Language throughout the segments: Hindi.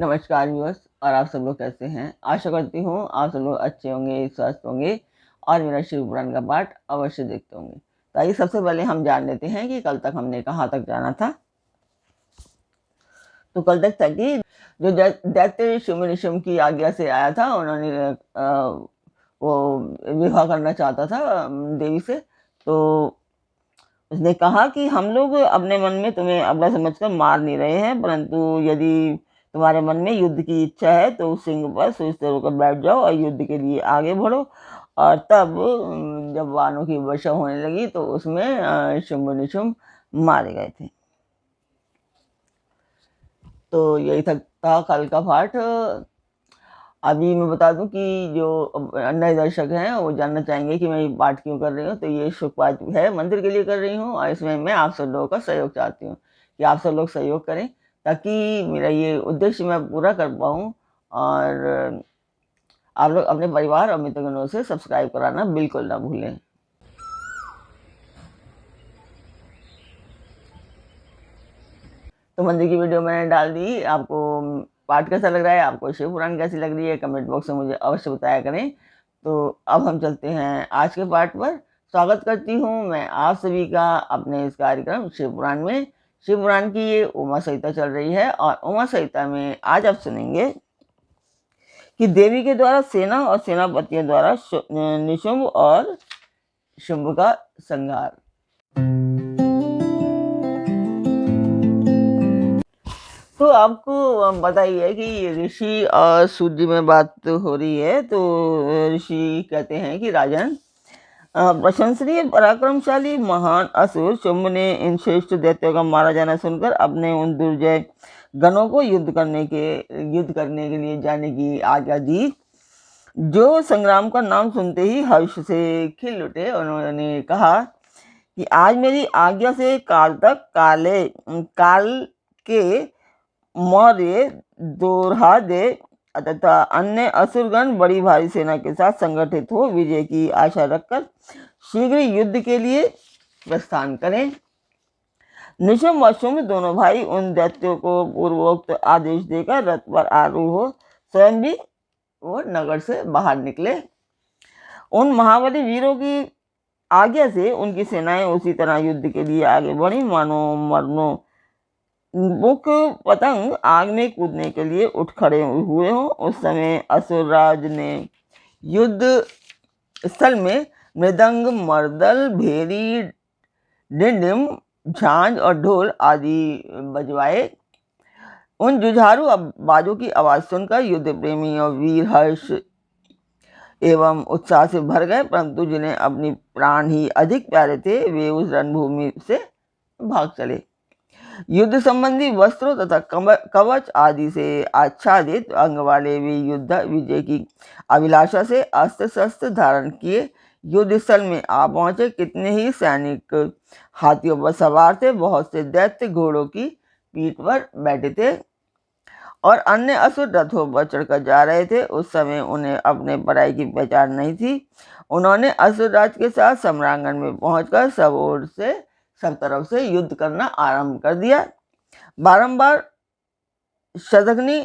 नमस्कार व्यूअर्स। और आप सब लोग कैसे हैं? आशा करती हूँ आप सब लोग अच्छे होंगे, स्वस्थ होंगे और मेरा शिव पुराण का पाठ अवश्य देखते होंगे। तो आइए सबसे पहले हम जान लेते हैं कि कल तक हमने कहाँ तक जाना था। तो कल तक था कि जो दैत्य शुम्भ की आज्ञा से आया था, उन्होंने वो विवाह करना चाहता था देवी से। तो उसने कहा कि हम लोग अपने मन में तुम्हें अबला समझकर मार नहीं रहे हैं, परंतु यदि तुम्हारे मन में युद्ध की इच्छा है तो उस सिंह पर सुस्थिर होकर बैठ जाओ और युद्ध के लिए आगे बढ़ो। और तब जब वानों की वर्षा होने लगी तो उसमें शुंभ निशुंभ मारे गए थे। तो यही था कल का पाठ। अभी मैं बता दूं कि जो नए दर्शक हैं वो जानना चाहेंगे कि मैं ये पाठ क्यों कर रही हूँ। तो ये शुभ पाठ है, मंदिर के लिए कर रही हूँ और इसमें मैं आप सब लोगों का सहयोग चाहती हूँ कि आप सब लोग सहयोग करें ताकि मेरा ये उद्देश्य मैं पूरा कर पाऊँ। और आप लोग अपने परिवार और मित्रगणों से सब्सक्राइब कराना बिल्कुल ना भूलें। तो मंदिर की वीडियो मैंने डाल दी। आपको पाठ कैसा लग रहा है, आपको शिव पुराण कैसी लग रही है, कमेंट बॉक्स में मुझे अवश्य बताया करें। तो अब हम चलते हैं आज के पाठ पर। स्वागत करती हूँ मैं आप सभी का अपने इस कार्यक्रम शिव पुराण में। शिव पुराण की ये उमा संहिता चल रही है और उमा संहिता में आज आप सुनेंगे कि देवी के द्वारा सेना और सेनापतियों द्वारा निशुंभ और शुंभ का संहार। तो आपको बताइए कि ऋषि और सूर्य में बात हो रही है। तो ऋषि कहते हैं कि राजन, प्रशंसनीय पराक्रमशाली महान असुर शुंभ ने इन श्रेष्ठ दैत्यों का मारा जाना सुनकर अपने उन दुर्जय गणों को युद्ध करने के लिए जाने की आज्ञा दी, जो संग्राम का नाम सुनते ही हर्ष से खिल उठे। उन्होंने कहा कि आज मेरी आज्ञा से काल के मौर्य, दोरहादे तथा अन्य असुरगण बड़ी भारी सेना के साथ संगठित हो विजय की आशा रखकर शीघ्र युद्ध के लिए प्रस्थान करें। निशुंभ और शुंभ दोनों भाई उन दैत्यों को पूर्वोक्त आदेश देकर रथ पर आरूढ़ हो स्वयं भी वो नगर से बाहर निकले। उन महाबली वीरों की आज्ञा से उनकी सेनाएं उसी तरह युद्ध के लिए आगे बढ़ी मानो मरनों मुख पतंग आग में कूदने के लिए उठ खड़े हुए हों। उस समय असुरराज ने युद्ध स्थल में मृदंग, मर्दल, भेरी, डिंडिम, झांझ और ढोल आदि बजवाए। उन जुझारू बाजों की आवाज सुनकर युद्ध प्रेमी और वीर हर्ष एवं उत्साह से भर गए, परंतु जिन्हें अपनी प्राण ही अधिक प्यारे थे वे उस रणभूमि से भाग चले। युद्ध संबंधी वस्त्रों तथा कवच आदि से आच्छादित अंग वाले वे युद्ध विजय की अभिलाषा से अस्त्र शस्त्र धारण किए युद्ध स्थल में आ पहुंचे। कितने ही सैनिक हाथियों पर सवार थे, बहुत से दैत्य घोड़ों की पीठ पर बैठे थे और अन्य असुर रथों पर चढ़कर जा रहे थे। उस समय उन्हें अपने पराई की पहचान नहीं थी। उन्होंने असुरराज के साथ सम्रांगण में पहुंचकर सब तरफ से युद्ध करना आरंभ कर दिया। बारंबार शतघ्नी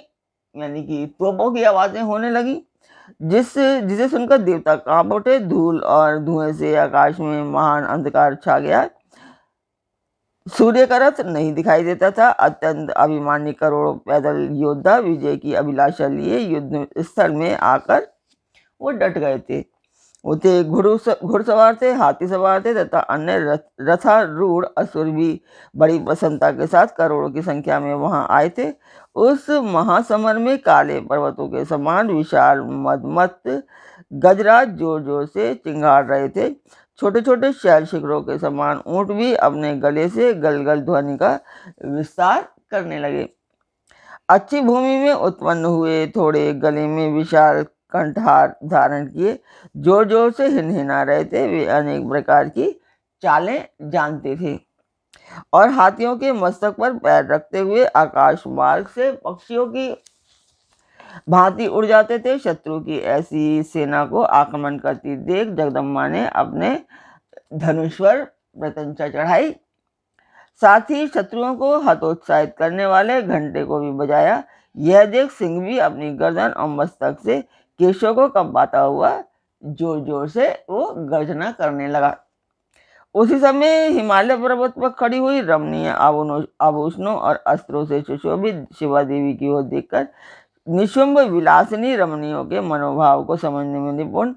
यानी कि तोपों की आवाजें होने लगी, जिसे सुनकर देवता कांप उठे। धूल और धुएं से आकाश में महान अंधकार छा गया। सूर्य का रथ नहीं दिखाई देता था। अत्यंत अभिमानी करोड़ों पैदल योद्धा विजय की अभिलाषा लिए युद्ध स्थल में आकर वो डट गए थे। वो थे घुड़सवार थे, हाथी सवार थे तथा अन्य रथारूढ़ असुर भी बड़ी प्रसन्नता के साथ करोड़ों की संख्या में वहां आए थे। उस महासमर में काले पर्वतों के समान विशाल मदमत गजराज जोर जोर से चिंगाड़ रहे थे। छोटे छोटे शैल शिखरों के समान ऊंट भी अपने गले से गलगल ध्वनि का विस्तार करने लगे। अच्छी भूमि में उत्पन्न हुए थोड़े गले में विशाल कंठहार धारण किए जोर जोर से हिनहिना रहे थे। वे अनेक प्रकार की चालें जानते थे और हाथियों के मस्तक पर पैर रखते हुए आकाश मार्ग से पक्षियों की भांति उड़ जाते थे। शत्रु की ऐसी सेना को आक्रमण करती देख जगदम्बा ने अपने धनुष पर प्रत्यंचा चढ़ाई। साथ ही शत्रुओं को हतोत्साहित करने वाले घंटे को भी बजाया। यह देख सिंह भी अपनी गर्दन और मस्तक से केशों को कंपाता हुआ जोर जोर से वो गर्जना करने लगा। उसी समय हिमालय पर्वत पर खड़ी हुई रमणीय आभूषणों और अस्त्रों से सुशोभित शिवा देवी की ओर देखकर निशुंभ विलासिनी रमणियों के मनोभाव को समझने में निपुण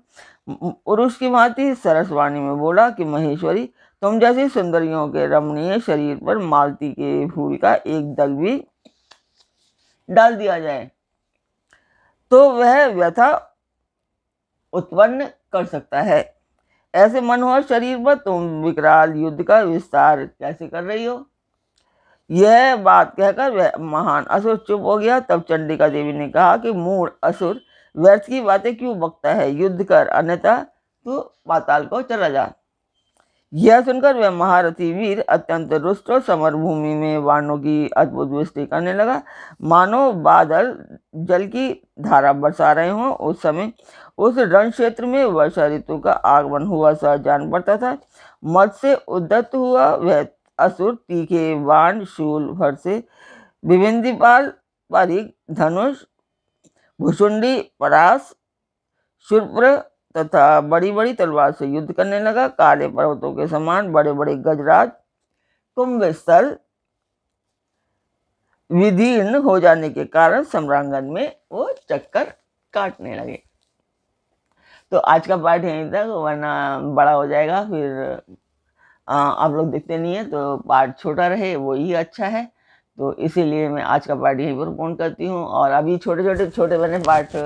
पुरुष की भांति सरसवाणी में बोला कि महेश्वरी, तुम जैसी सुंदरियों के रमणीय शरीर पर मालती के फूल का एक दल भी डाल दिया जाए तो वह व्यथा उत्पन्न कर सकता है। ऐसे मनोहर शरीर पर तुम विकराल युद्ध का विस्तार कैसे कर रही हो? यह बात कहकर वह महान असुर चुप हो गया। तब चंडिका देवी ने कहा कि मूढ़ असुर, व्यर्थ की बातें क्यों बकता है, युद्ध कर, अन्यथा तू पाताल को चला जा। यह सुनकर वह महारथी वीर अत्यंत रुष्ट और समरभूमि में वाणों की अद्भुत वृष्टि करने लगा, मानो बादल जल की धारा बरसा रहे हों। उस समय उस रण क्षेत्र में वर्षा ऋतु का आगमन हुआ सा जान पड़ता था। मद से उद्यत हुआ वह असुर तीखे बाण, शूल, फरसे, विभिन्दिपाल, परिघ, धनुष, भुषुंडी, परास, शूर्पण तथा बड़ी बड़ी तलवार से युद्ध करने लगा। काले पर्वतों के समान बड़े बड़े गजराज कुंभस्थल विदीर्ण हो जाने के कारण सम्रांगण में वो चक्कर काटने लगे। तो आज का पार्ट यहीं तक, वरना बड़ा हो जाएगा फिर आप लोग देखते नहीं है, तो पार्ट छोटा रहे वो ही अच्छा है। तो इसीलिए मैं आज का पार्ट यहीं पर पूर्ण करती हूँ। और अभी छोटे मैंने पार्ट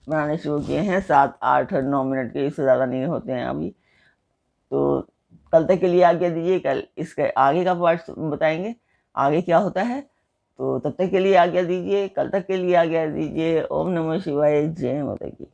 बनाने शुरू किए हैं, 7, 8, 9 मिनट के, इससे ज़्यादा नहीं होते हैं अभी। तो कल तक के लिए आज्ञा दीजिए, कल इसके आगे का पार्ट बताएंगे आगे क्या होता है। तो तब तक के लिए आज्ञा दीजिए, कल तक के लिए आज्ञा दीजिए। ओम नमः शिवाय, जय माता की।